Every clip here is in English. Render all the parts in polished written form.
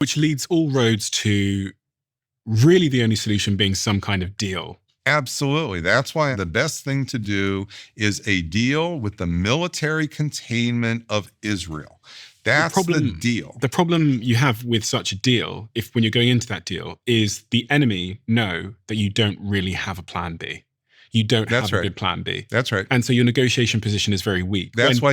Which leads all roads to really the only solution being some kind of deal. Absolutely. That's why the best thing to do is a deal with the military containment of Israel. That's the deal. The problem you have with such a deal, if when you're going into that deal, is the enemy know that you don't really have a plan B. You don't have a good plan B. That's right. And so your negotiation position is very weak. That's why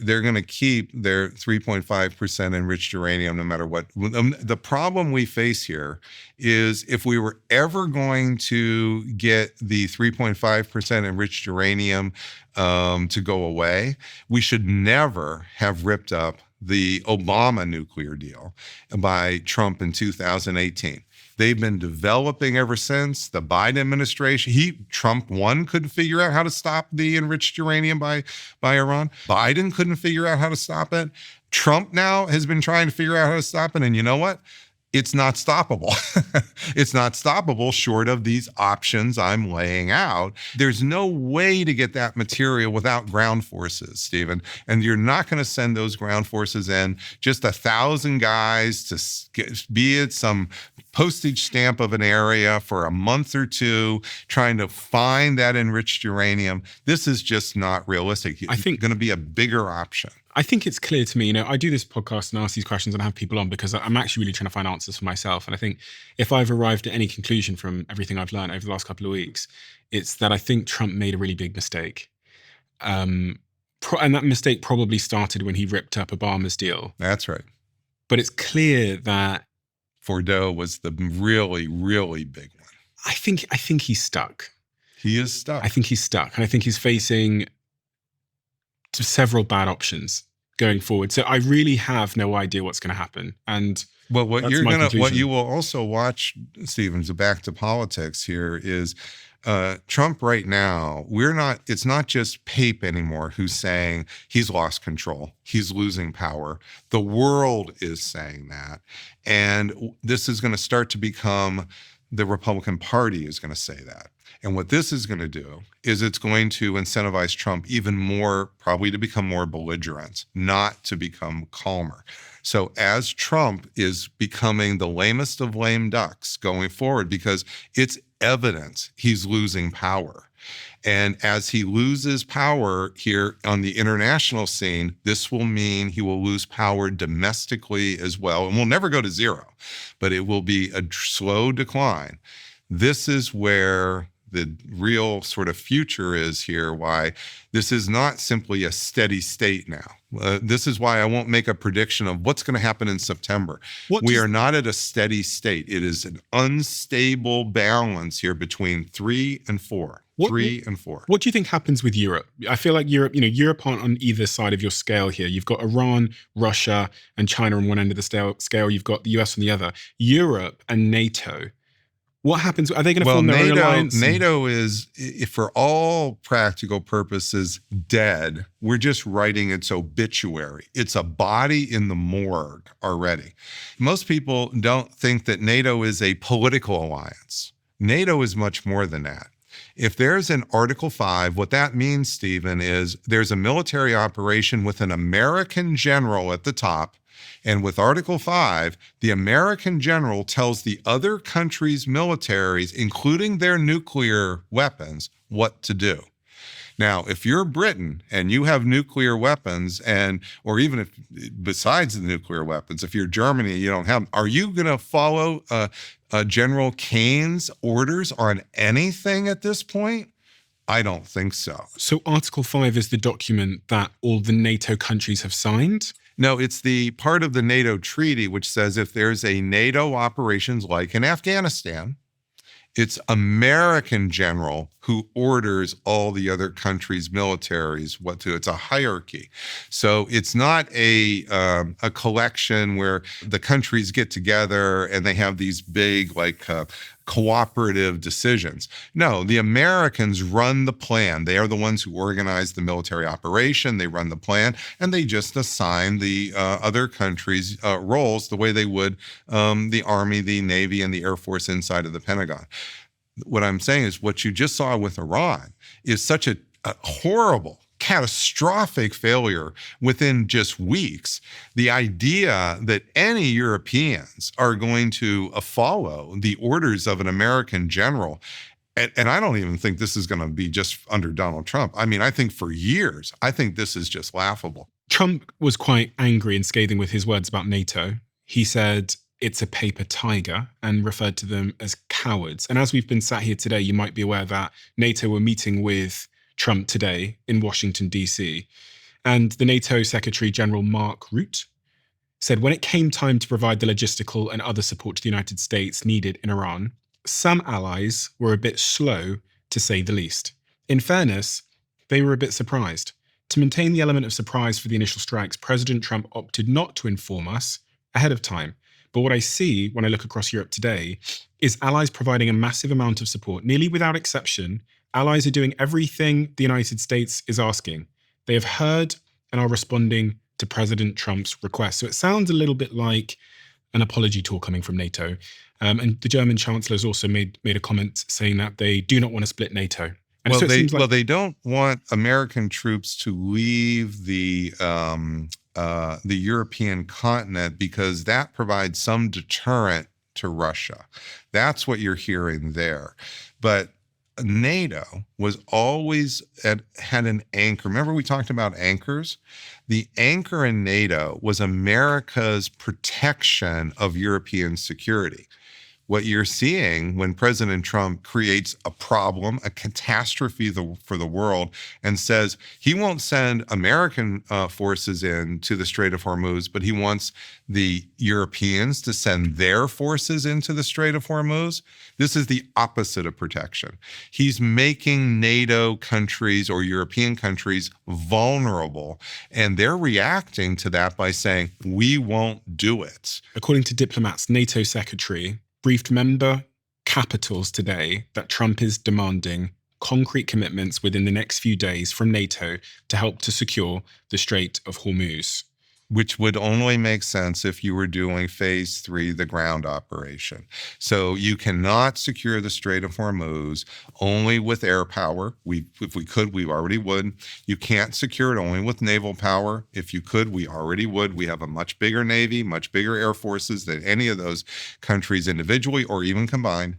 they're going to keep their 3.5% enriched uranium no matter what. The problem we face here is if we were ever going to get the 3.5% enriched uranium to go away, we should never have ripped up the Obama nuclear deal by Trump in 2018. They've been developing ever since. The Biden administration, Trump one couldn't figure out how to stop the enriched uranium by Iran. Biden couldn't figure out how to stop it. Trump now has been trying to figure out how to stop it. And you know what? It's not stoppable. It's not stoppable short of these options I'm laying out. There's no way to get that material without ground forces, Stephen. And you're not going to send those ground forces in, just 1,000 guys to be at some postage stamp of an area for a month or two, trying to find that enriched uranium. This is just not realistic. I think it's going to be a bigger option. I think it's clear to me, I do this podcast and ask these questions and have people on because I'm actually really trying to find answers for myself. And I think if I've arrived at any conclusion from everything I've learned over the last couple of weeks, it's that I think Trump made a really big mistake. And that mistake probably started when he ripped up Obama's deal. That's right. But it's clear that Fordo was the really, really big one. I think he's stuck. He is stuck. I think he's stuck. And I think he's facing several bad options going forward. So I really have no idea what's going to happen. And what you will also watch, Stephen, so back to politics here, is Trump right now, it's not just Pape anymore who's saying he's lost control, he's losing power. The world is saying that. And this is going to start to become, the Republican Party is going to say that. And what this is going to do is it's going to incentivize Trump even more, probably to become more belligerent, not to become calmer. So as Trump is becoming the lamest of lame ducks going forward, because it's evident he's losing power. And as he loses power here on the international scene, this will mean he will lose power domestically as well. And we'll never go to zero, but it will be a slow decline. This is where the real sort of future is here, why this is not simply a steady state now. This is why I won't make a prediction of what's going to happen in September. We are not at a steady state. It is an unstable balance here between 3 and 4. 3 and 4. What do you think happens with Europe? I feel like Europe aren't on either side of your scale here. You've got Iran, Russia, and China on one end of the scale. You've got the US on the other. Europe and NATO. What happens? Are they going to form their own alliance? NATO is, for all practical purposes, dead. We're just writing its obituary. It's a body in the morgue already. Most people don't think that NATO is a political alliance. NATO is much more than that. If there's an Article 5, what that means, Stephen, is there's a military operation with an American general at the top. And with Article 5, the American general tells the other countries' militaries, including their nuclear weapons, what to do. Now, if you're Britain and you have nuclear weapons, or even if besides the nuclear weapons, if you're Germany, you don't have them, are you going to follow General Kane's orders on anything at this point? I don't think so. So Article 5 is the document that all the NATO countries have signed? No, it's the part of the NATO treaty which says if there's a NATO operations like in Afghanistan, it's American general who orders all the other countries' militaries what to. It's a hierarchy. So it's not a collection where the countries get together and they have these big cooperative decisions. No, the Americans run the plan. They are the ones who organize the military operation. They run the plan, and they just assign the other countries' roles the way they would the Army, the Navy, and the Air Force inside of the Pentagon. What I'm saying is what you just saw with Iran is such a horrible catastrophic failure within just weeks. The idea that any Europeans are going to follow the orders of an American general, and I don't even think this is going to be just under Donald Trump. I mean, I think for years, I think this is just laughable. Trump was quite angry and scathing with his words about NATO. He said it's a paper tiger and referred to them as cowards. And as we've been sat here today, you might be aware that NATO were meeting with Trump today in Washington, D.C. And the NATO Secretary General Mark Rutte said when it came time to provide the logistical and other support to the United States needed in Iran, some allies were a bit slow, to say the least. In fairness, they were a bit surprised. To maintain the element of surprise for the initial strikes, President Trump opted not to inform us ahead of time. But what I see when I look across Europe today is allies providing a massive amount of support. Nearly without exception, allies are doing everything the United States is asking. They have heard and are responding to President Trump's request. So it sounds a little bit like an apology tour coming from NATO. And the German Chancellor has also made a comment saying that they do not want to split NATO. And well, they don't want American troops to leave the European continent because that provides some deterrent to Russia. That's what you're hearing there. But NATO was always had an anchor. Remember we talked about anchors? The anchor in NATO was America's protection of European security. What you're seeing when President Trump creates a problem, a catastrophe for the world, and says he won't send American forces into the Strait of Hormuz, but he wants the Europeans to send their forces into the Strait of Hormuz. This is the opposite of protection. He's making NATO countries or European countries vulnerable, and they're reacting to that by saying, we won't do it. According to diplomats, NATO Secretary briefed member capitals today that Trump is demanding concrete commitments within the next few days from NATO to help to secure the Strait of Hormuz. Which would only make sense if you were doing phase 3, the ground operation. So you cannot secure the Strait of Hormuz only with air power. If we could, we already would. You can't secure it only with naval power. If you could, we already would. We have a much bigger Navy, much bigger air forces than any of those countries individually or even combined.